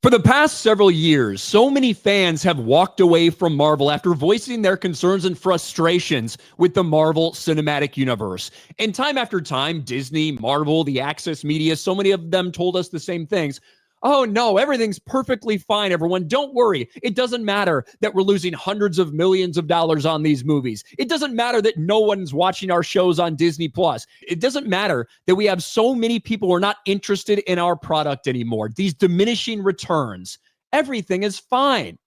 For the past several years, so many fans have walked away from Marvel after voicing their concerns and frustrations with the Marvel Cinematic Universe. And time after time, Disney, Marvel, the Access Media, so many of them told us the same things. Oh no, everything's perfectly fine, everyone. Don't worry. It doesn't matter that we're losing hundreds of millions of dollars on these movies. It doesn't matter that no one's watching our shows on Disney Plus. It doesn't matter that we have so many people who are not interested in our product anymore. These diminishing returns. Everything is fine.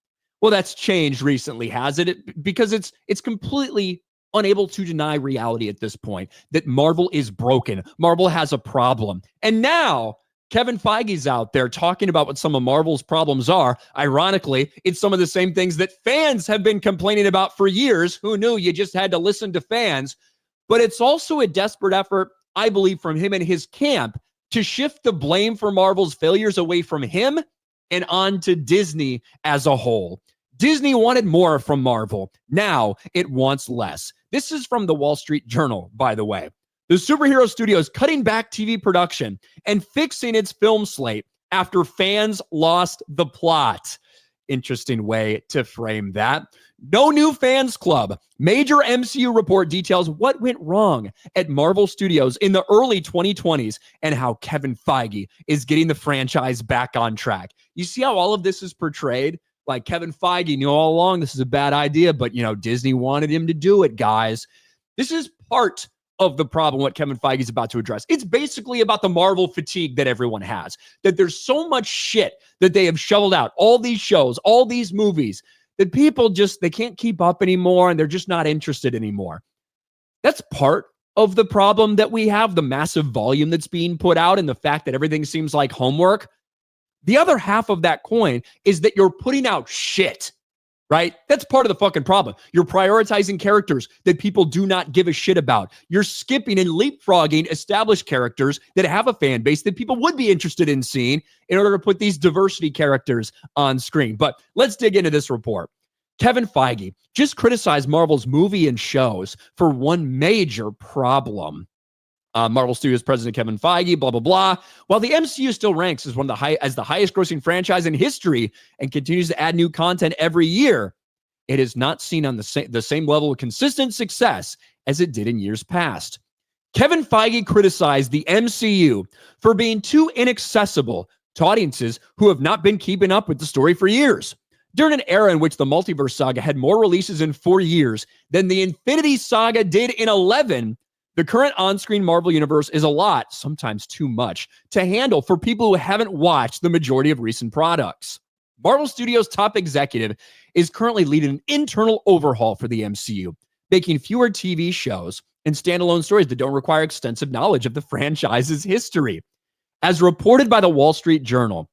Well, that's changed recently, hasn't it? Because it's completely unable to deny reality at this point that Marvel is broken. Marvel has a problem. And now Kevin Feige's out there talking about what some of Marvel's problems are. Ironically, it's some of the same things that fans have been complaining about for years. Who knew? You just had to listen to fans. But it's also a desperate effort, I believe, from him and his camp to shift the blame for Marvel's failures away from him and onto Disney as a whole. Disney wanted more from Marvel. Now it wants less. This is from the Wall Street Journal, by the way. The superhero studio is cutting back TV production and fixing its film slate after fans lost the plot. Interesting way to frame that. No new fans club. Major MCU report details what went wrong at Marvel Studios in the early 2020s and how Kevin Feige is getting the franchise back on track. You see how all of this is portrayed? Like Kevin Feige knew all along this is a bad idea, but Disney wanted him to do it, guys. This is part of the problem what Kevin Feige is about to address. It's basically about the Marvel fatigue that everyone has, that there's so much shit that they have shoveled out, all these shows, all these movies, that people they can't keep up anymore and they're just not interested anymore. That's part of the problem that we have, the massive volume that's being put out and the fact that everything seems like homework. The other half of that coin is that you're putting out shit. Right? That's part of the fucking problem. You're prioritizing characters that people do not give a shit about. You're skipping and leapfrogging established characters that have a fan base that people would be interested in seeing in order to put these diversity characters on screen. But let's dig into this report. Kevin Feige just criticized Marvel's movie and shows for one major problem. Marvel Studios president Kevin Feige, blah, blah, blah. While the MCU still ranks as the highest grossing franchise in history and continues to add new content every year, it is not seen on the same level of consistent success as it did in years past. Kevin Feige criticized the MCU for being too inaccessible to audiences who have not been keeping up with the story for years. During an era in which the multiverse saga had more releases in 4 years than the Infinity Saga did in 11, the current on-screen Marvel Universe is a lot, sometimes too much, to handle for people who haven't watched the majority of recent products. Marvel Studios' top executive is currently leading an internal overhaul for the MCU, making fewer TV shows and standalone stories that don't require extensive knowledge of the franchise's history. As reported by the Wall Street Journal,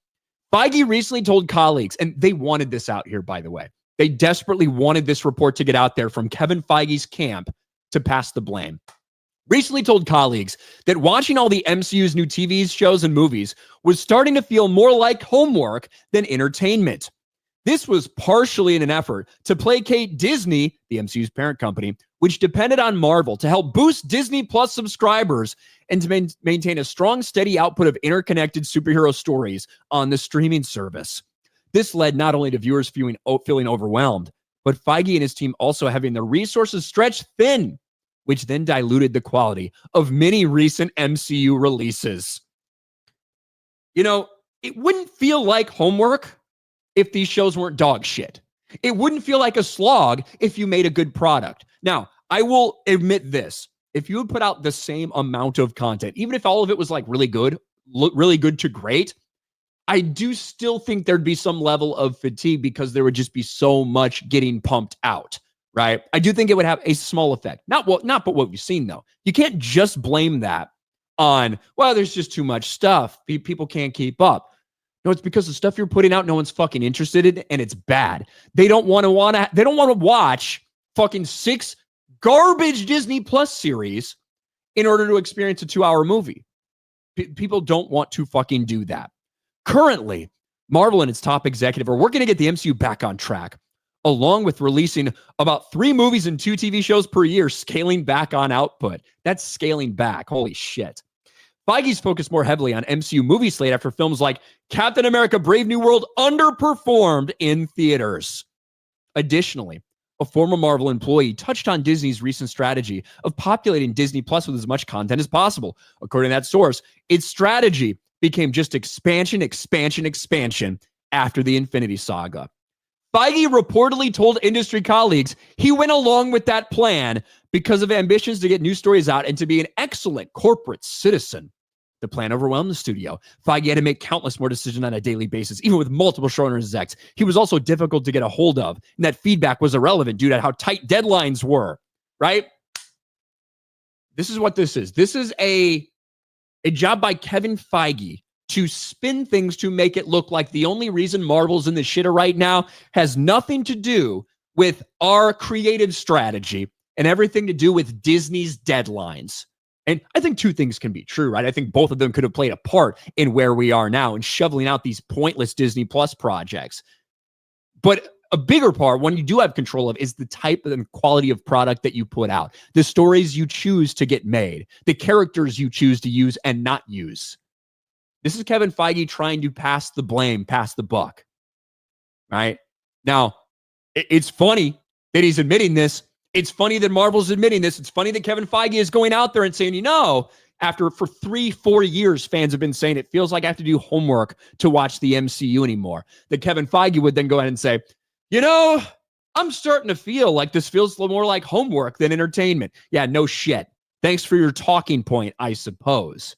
Feige recently told colleagues, and they wanted this out here, by the way. They desperately wanted this report to get out there from Kevin Feige's camp to pass the blame. Recently told colleagues that watching all the MCU's new TV shows and movies was starting to feel more like homework than entertainment. This was partially in an effort to placate Disney, the MCU's parent company, which depended on Marvel to help boost Disney Plus subscribers and to maintain a strong, steady output of interconnected superhero stories on the streaming service. This led not only to viewers feeling overwhelmed, but Feige and his team also having their resources stretched thin, which then diluted the quality of many recent MCU releases. It wouldn't feel like homework if these shows weren't dog shit. It wouldn't feel like a slog if you made a good product. Now, I will admit this. If you would put out the same amount of content, even if all of it was like really good to great, I do still think there'd be some level of fatigue because there would just be so much getting pumped out. Right? I do think it would have a small effect. Not but what we've seen, though. You can't just blame that on, well, there's just too much stuff. People can't keep up. No, it's because the stuff you're putting out, no one's fucking interested in, and it's bad. They don't want to watch fucking 6 garbage Disney Plus series in order to experience a 2-hour movie. People don't want to fucking do that. Currently, Marvel and its top executive are working to get the MCU back on track, along with releasing about 3 movies and 2 TV shows per year, scaling back on output. That's scaling back. Holy shit. Feige's focused more heavily on MCU movie slate after films like Captain America Brave New World underperformed in theaters. Additionally, a former Marvel employee touched on Disney's recent strategy of populating Disney Plus with as much content as possible. According to that source, its strategy became just expansion after the Infinity Saga. Feige reportedly told industry colleagues he went along with that plan because of ambitions to get new stories out and to be an excellent corporate citizen. The plan overwhelmed the studio. Feige had to make countless more decisions on a daily basis, even with multiple showrunners and execs. He was also difficult to get a hold of, and that feedback was irrelevant due to how tight deadlines were, right? This is what this is. This is a job by Kevin Feige to spin things to make it look like the only reason Marvel's in the shitter right now has nothing to do with our creative strategy and everything to do with Disney's deadlines. And I think two things can be true, right? I think both of them could have played a part in where we are now and shoveling out these pointless Disney Plus projects. But a bigger part, one you do have control of, is the type and quality of product that you put out, the stories you choose to get made, the characters you choose to use and not use. This is Kevin Feige trying to pass the blame, pass the buck, right? Now, it's funny that he's admitting this. It's funny that Marvel's admitting this. It's funny that Kevin Feige is going out there and saying, for 3-4 years, fans have been saying it feels like I have to do homework to watch the MCU anymore. That Kevin Feige would then go ahead and say, I'm starting to feel like this feels a little more like homework than entertainment. Yeah, no shit. Thanks for your talking point, I suppose.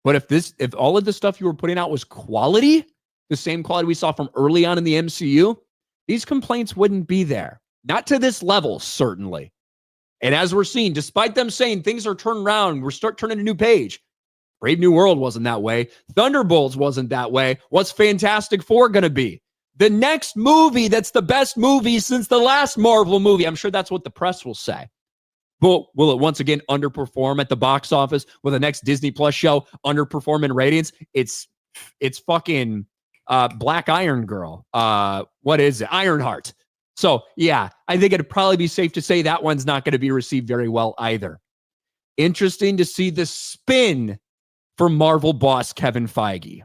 But if all of the stuff you were putting out was quality, the same quality we saw from early on in the MCU, these complaints wouldn't be there. Not to this level, certainly. And as we're seeing, despite them saying things are turning around, we're turning a new page. Brave New World wasn't that way. Thunderbolts wasn't that way. What's Fantastic Four going to be? The next movie that's the best movie since the last Marvel movie. I'm sure that's what the press will say. But will it once again underperform at the box office? Will the next Disney Plus show underperform in ratings? It's fucking Black Iron Girl. What is it? Ironheart. So, yeah, I think it'd probably be safe to say that one's not going to be received very well either. Interesting to see the spin for Marvel boss Kevin Feige.